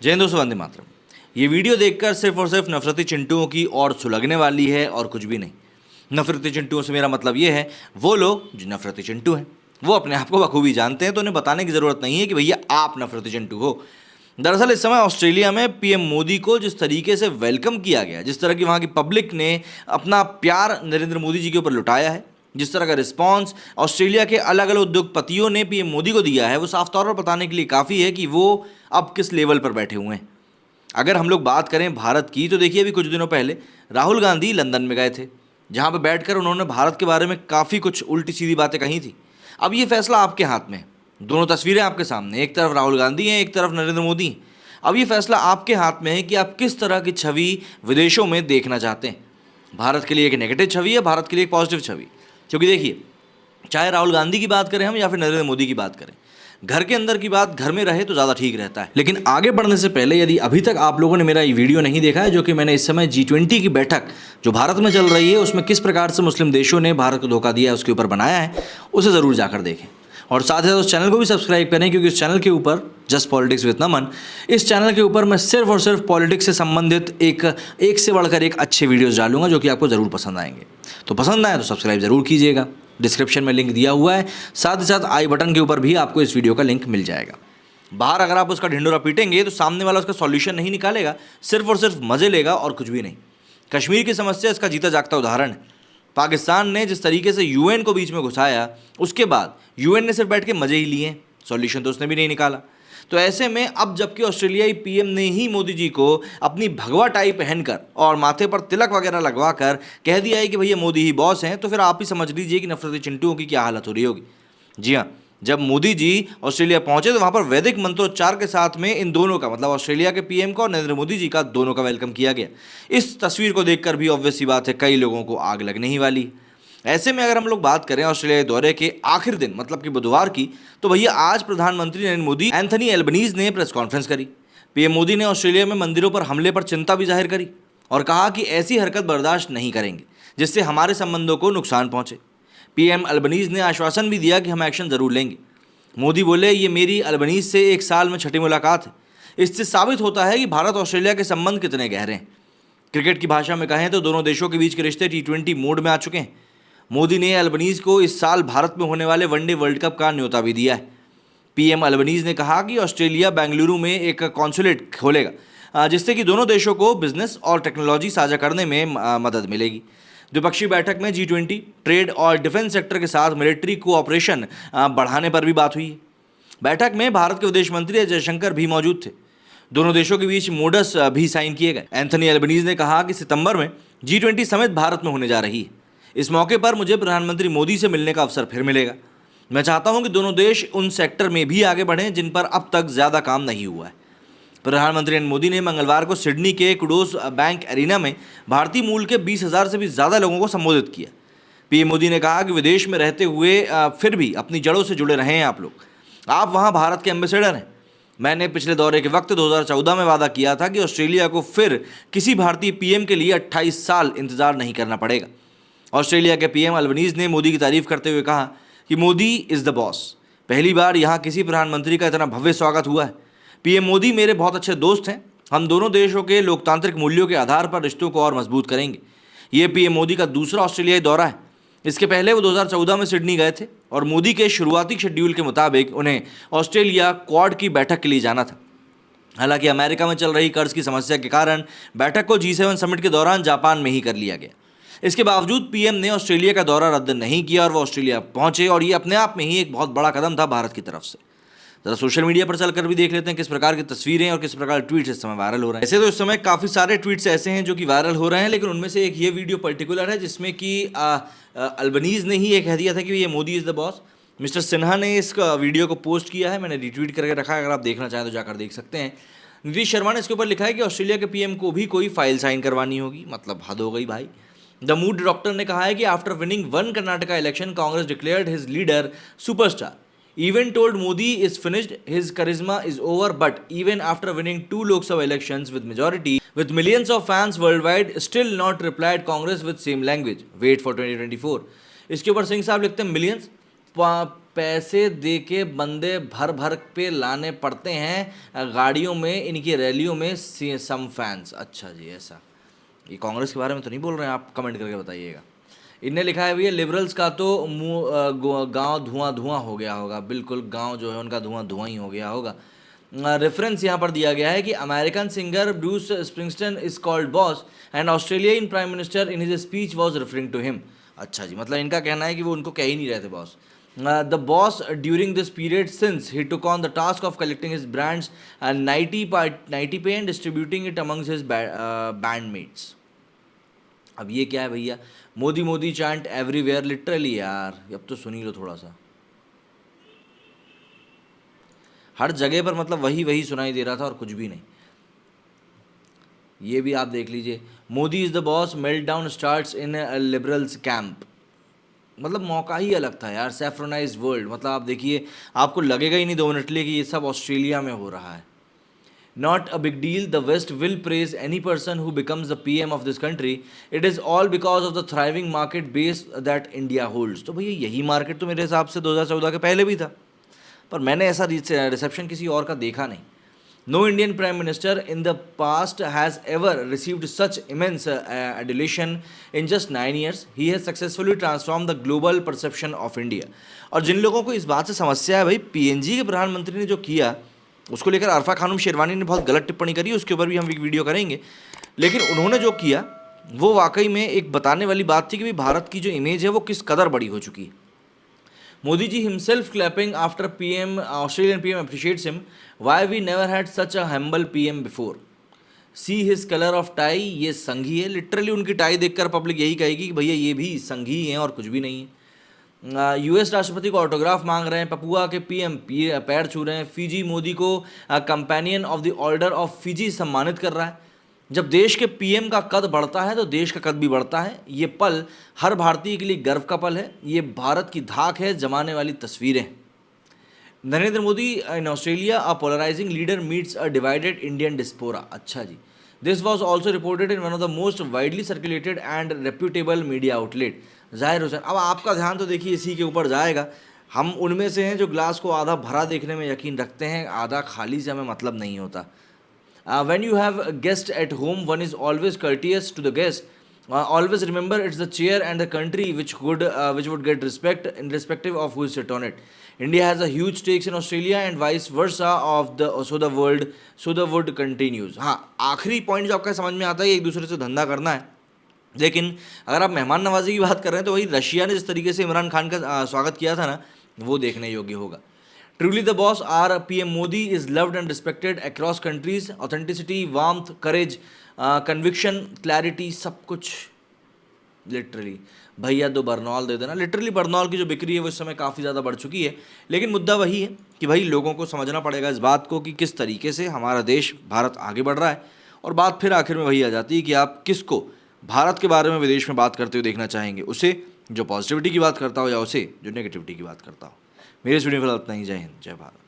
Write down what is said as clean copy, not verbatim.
जय हिंद दोस्तों, वंदे मातरम। ये वीडियो देखकर सिर्फ और सिर्फ नफरती चिंटुओं की और सुलगने वाली है और कुछ भी नहीं। नफरती चिंटुओं से मेरा मतलब ये है, वो लोग जो नफरती चिंटू हैं वो अपने आप को बखूबी जानते हैं, तो उन्हें बताने की ज़रूरत नहीं है कि भैया आप नफरती चिंटू हो। दरअसल इस समय ऑस्ट्रेलिया में पीएम मोदी को जिस तरीके से वेलकम किया गया, जिस तरह की वहाँ की पब्लिक ने अपना प्यार नरेंद्र मोदी जी के ऊपर लुटाया है, जिस तरह का रिस्पांस ऑस्ट्रेलिया के अलग अलग उद्योगपतियों ने पीएम मोदी को दिया है, वो साफ तौर पर बताने के लिए काफ़ी है कि वो अब किस लेवल पर बैठे हुए हैं। अगर हम लोग बात करें भारत की, तो देखिए अभी कुछ दिनों पहले राहुल गांधी लंदन में गए थे, जहां पर बैठकर उन्होंने भारत के बारे में काफ़ी कुछ उल्टी सीधी बातें कही थी। अब ये फैसला आपके हाथ में है। दोनों तस्वीरें आपके सामने, एक तरफ राहुल गांधी हैं, एक तरफ नरेंद्र मोदी हैं। अब ये फैसला आपके हाथ में है कि आप किस तरह की छवि विदेशों में देखना चाहते हैं। भारत के लिए एक नेगेटिव छवि है, भारत के लिए एक पॉजिटिव छवि। क्योंकि देखिए, चाहे राहुल गांधी की बात करें हम या फिर नरेंद्र मोदी की बात करें, घर के अंदर की बात घर में रहे तो ज़्यादा ठीक रहता है। लेकिन आगे बढ़ने से पहले यदि अभी तक आप लोगों ने मेरा ये वीडियो नहीं देखा है, जो कि मैंने इस समय G20 की बैठक जो भारत में चल रही है उसमें किस प्रकार से मुस्लिम देशों ने भारत को धोखा दिया है उसके ऊपर बनाया है, उसे ज़रूर जाकर देखें। और साथ ही साथ उस चैनल को भी सब्सक्राइब करें, क्योंकि इस चैनल के ऊपर जस्ट पॉलिटिक्स विद नमन, इस चैनल के ऊपर मैं सिर्फ और सिर्फ पॉलिटिक्स से संबंधित एक से बढ़कर एक अच्छे वीडियोज़ डालूंगा जो कि आपको ज़रूर पसंद आएंगे। तो पसंद आए तो सब्सक्राइब ज़रूर कीजिएगा। डिस्क्रिप्शन में लिंक दिया हुआ है, साथ ही साथ आई बटन के ऊपर भी आपको इस वीडियो का लिंक मिल जाएगा। बाहर अगर आप उसका ढिंडोरा पीटेंगे तो सामने वाला उसका सॉल्यूशन नहीं निकालेगा, सिर्फ और सिर्फ मज़े लेगा और कुछ भी नहीं। कश्मीर की समस्या इसका जीता जागता उदाहरण है। पाकिस्तान ने जिस तरीके से यूएन को बीच में घुसाया, उसके बाद यूएन ने सिर्फ बैठ के मज़े ही लिए, सॉल्यूशन तो उसने भी नहीं निकाला। तो ऐसे में अब जबकि ऑस्ट्रेलियाई पीएम ने ही मोदी जी को अपनी भगवा टाई पहनकर और माथे पर तिलक वगैरह लगवा कर कह दिया है कि भैया मोदी ही बॉस हैं, तो फिर आप ही समझ लीजिए कि नफरती चिंटुओं की क्या हालत हो रही होगी। जी हाँ, जब मोदी जी ऑस्ट्रेलिया पहुंचे तो वहां पर वैदिक मंत्रोच्चार के साथ में इन दोनों का, मतलब ऑस्ट्रेलिया के पीएम का और नरेंद्र मोदी जी का, दोनों का वेलकम किया गया। इस तस्वीर को देखकर भी ऑब्वियस सी बात है कई लोगों को आग लगने ही वाली। ऐसे में अगर हम लोग बात करें ऑस्ट्रेलिया दौरे के आखिर दिन, मतलब कि बुधवार की, तो भैया आज प्रधानमंत्री नरेंद्र मोदी एंथनी एल्बनीज ने प्रेस कॉन्फ्रेंस करी। पीएम मोदी ने ऑस्ट्रेलिया में मंदिरों पर हमले पर चिंता भी जाहिर करी और कहा कि ऐसी हरकत बर्दाश्त नहीं करेंगे जिससे हमारे संबंधों को नुकसान पहुंचे। पीएम अल्बनीज ने आश्वासन भी दिया कि हम एक्शन जरूर लेंगे। मोदी बोले, ये मेरी अल्बनीज से एक साल में छठी मुलाकात है। इससे साबित होता है कि भारत ऑस्ट्रेलिया के संबंध कितने गहरे हैं। क्रिकेट की भाषा में कहें तो दोनों देशों के बीच के रिश्ते T20 मोड में आ चुके हैं। मोदी ने अल्बनीज को इस साल भारत में होने वाले वनडे वर्ल्ड कप का न्योता भी दिया है। पीएम अल्बनीज ने कहा कि ऑस्ट्रेलिया बेंगलुरु में एक कॉन्सुलेट खोलेगा, जिससे कि दोनों देशों को बिजनेस और टेक्नोलॉजी साझा करने में मदद मिलेगी। द्विपक्षीय बैठक में G20 ट्रेड और डिफेंस सेक्टर के साथ मिलिट्री कोऑपरेशन बढ़ाने पर भी बात हुई है। बैठक में भारत के विदेश मंत्री एस जयशंकर भी मौजूद थे। दोनों देशों के बीच मोडस भी साइन किए गए। एंथनी एल्बनीज ने कहा कि सितंबर में G20 समिट भारत में होने जा रही है। इस मौके पर मुझे प्रधानमंत्री मोदी से मिलने का अवसर फिर मिलेगा। मैं चाहता हूं कि दोनों देश उन सेक्टर में भी आगे बढ़ें जिन पर अब तक ज़्यादा काम नहीं हुआ है। प्रधानमंत्री मोदी ने मंगलवार को सिडनी के कुडोस बैंक एरिना में भारतीय मूल के 20,000 से भी ज़्यादा लोगों को संबोधित किया। पीएम मोदी ने कहा कि विदेश में रहते हुए फिर भी अपनी जड़ों से जुड़े रहे हैं आप लोग। आप वहाँ भारत के एम्बेसडर हैं। मैंने पिछले दौरे के वक्त 2014 में वादा किया था कि ऑस्ट्रेलिया को फिर किसी भारतीय पीएम के लिए 28 साल इंतजार नहीं करना पड़ेगा। ऑस्ट्रेलिया के पीएम अल्बनीज ने मोदी की तारीफ करते हुए कहा कि मोदी इज़ द बॉस। पहली बार यहाँ किसी प्रधानमंत्री का इतना भव्य स्वागत हुआ है। पीएम मोदी मेरे बहुत अच्छे दोस्त हैं। हम दोनों देशों के लोकतांत्रिक मूल्यों के आधार पर रिश्तों को और मजबूत करेंगे। ये पीएम मोदी का दूसरा ऑस्ट्रेलियाई दौरा है। इसके पहले वो 2014 में सिडनी गए थे और मोदी के शुरुआती शेड्यूल के मुताबिक उन्हें ऑस्ट्रेलिया क्वाड की बैठक के लिए जाना था। हालांकि अमेरिका में चल रही कर्ज की समस्या के कारण बैठक को G7 समिट के दौरान जापान में ही कर लिया गया। इसके बावजूद पीएम ने ऑस्ट्रेलिया का दौरा रद्द नहीं किया और वो ऑस्ट्रेलिया पहुंचे, और ये अपने आप में ही एक बहुत बड़ा कदम था भारत की तरफ से। ज़रा सोशल मीडिया पर चलकर भी देख लेते हैं किस प्रकार की तस्वीरें और किस प्रकार ट्वीट्स इस समय वायरल हो रहे हैं। ऐसे तो इस समय काफ़ी सारे ट्वीट्स ऐसे हैं जो कि वायरल हो रहे हैं, लेकिन उनमें से एक ये वीडियो पर्टिकुलर है जिसमें कि अल्बनीज ने ही ये कह दिया था कि ये Modi is the boss. Mister Sinha ने इस वीडियो को पोस्ट किया है, मैंने रिट्वीट करके रखा है, अगर आप देखना चाहें तो जाकर देख सकते हैं। नीतीश शर्मा ने इसके ऊपर लिखा है कि ऑस्ट्रेलिया के पीएम को भी कोई फाइल साइन करवानी होगी। मतलब हद हो गई भाई। द मूड डॉक्टर ने कहा है कि after winning one Karnataka election Congress declared his leader superstar. Even told Modi is finished, his charisma is over, but even after winning 2 Lok Sabha elections with majority, with millions of fans worldwide, still not replied Congress with same language. Wait for 2024. इसके ऊपर सिंह साहब लिखते हैं millions, पैसे दे के बंदे भर भर पे लाने पड़ते हैं गाड़ियों में, इनकी रैलियों में सम फैंस। अच्छा जी, ऐसा ये कांग्रेस के बारे में तो नहीं बोल रहे हैं आप? कमेंट करके बताइएगा। इनने लिखा है भैया लिबरल्स का तो गांव धुआं धुआं हो गया होगा। बिल्कुल, गांव जो है उनका धुआं धुआं ही हो गया होगा। रेफरेंस यहाँ पर दिया गया है कि American singer Bruce Springsteen is called boss and Australian prime minister in his speech was referring to him. अच्छा जी, मतलब इनका कहना है कि वो उनको कह ही नहीं रहे थे boss. The boss during this period since he took on the task of collecting his brands nightly pay and distributing it amongst his bandmates. अब ये क्या है भैया? Modi Modi chant everywhere, literally यार, अब तो सुन ही लो थोड़ा सा। हर जगह पर मतलब वही वही सुनाई दे रहा था और कुछ भी नहीं। ये भी आप देख लीजिए, Modi is the boss, melt down starts in liberals camp. मतलब मौका ही अलग था यार, सैफ्रोनाइज वर्ल्ड। मतलब आप देखिए, आपको लगेगा ही नहीं 2 मिनट लिए कि ये सब ऑस्ट्रेलिया में हो रहा है। Not a big deal. The West will praise any person who becomes the PM of this country. It is all because of the thriving market base that India holds. तो भैया यही मार्केट तो मेरे हिसाब से 2014 के पहले भी था, पर मैंने ऐसा रिसेप्शन किसी और का देखा नहीं। No Indian Prime Minister in the past has ever received such immense adulation in just 9 years. He has successfully transformed the global perception of India. और जिन लोगों को इस बात से समस्या है भाई, PNG के प्रधानमंत्री ने जो किया उसको लेकर अरफा खानम शेरवानी ने बहुत गलत टिप्पणी करी, उसके ऊपर भी हम एक वीडियो करेंगे। लेकिन उन्होंने जो किया वो वाकई में एक बताने वाली बात थी कि भाई भारत की जो इमेज है वो किस कदर बड़ी हो चुकी है। Modi ji himself clapping after PM, Australian PM appreciates him, why we never had such a humble PM before, see his colour of tie, ये संघी है। लिटरली उनकी टाई देखकर पब्लिक यही कहेगी कि भैया ये भी संघी हैं और कुछ भी नहीं है। यूएस राष्ट्रपति को ऑटोग्राफ मांग रहे हैं, पपुआ के पीएम पैर छू रहे हैं, फिजी मोदी को companion of the order of Fiji सम्मानित कर रहा है। जब देश के पीएम का कद बढ़ता है तो देश का कद भी बढ़ता है। ये पल हर भारतीय के लिए गर्व का पल है। ये भारत की धाक है, जमाने वाली तस्वीरें। Narendra Modi in Australia, a polarising leader meets a divided Indian diaspora. अच्छा जी, this was also reported in one of the most widely circulated and reputable media outlet. Zahir Hussain, अब आपका ध्यान तो देखिए इसी के ऊपर जाएगा। हम उनमें से हैं जो ग्लास को आधा भरा देखने में यकीन रखते हैं, आधा खाली से हमें मतलब नहीं होता। When you have a guest at home, one is always courteous to the guest. Always remember it's the chair and the country which would get respect irrespective of who is sit on it. India has a huge stakes in Australia and vice versa so the world continues. हाँ, आखिरी point जो आपका समझ में आता है, एक दूसरे से धंधा करना है। लेकिन अगर आप मेहमान नवाजी की बात कर रहे हैं तो वही रशिया ने जिस तरीके से इमरान खान का स्वागत किया था ना, वो देखने योग्य होगा। Truly the boss, our PM Modi is loved and respected across countries. Authenticity, warmth, courage, conviction, clarity, सब कुछ लिटरली। भैया 2 बरनौल दे देना। लिटरली बरनौल की जो बिक्री है वो इस समय काफ़ी ज़्यादा बढ़ चुकी है। लेकिन मुद्दा वही है कि भाई लोगों को समझना पड़ेगा इस बात को कि किस तरीके से हमारा देश भारत आगे बढ़ रहा है। और बात फिर आखिर में वही आ जाती है कि आप किसको भारत के बारे में विदेश में बात करते हुए देखना चाहेंगे, उसे जो पॉजिटिविटी की बात करता हो या उसे जो नेगेटिविटी की बात करता हो। मेरे इस वीडियो में इतना ही। जय हिंद, जय भारत।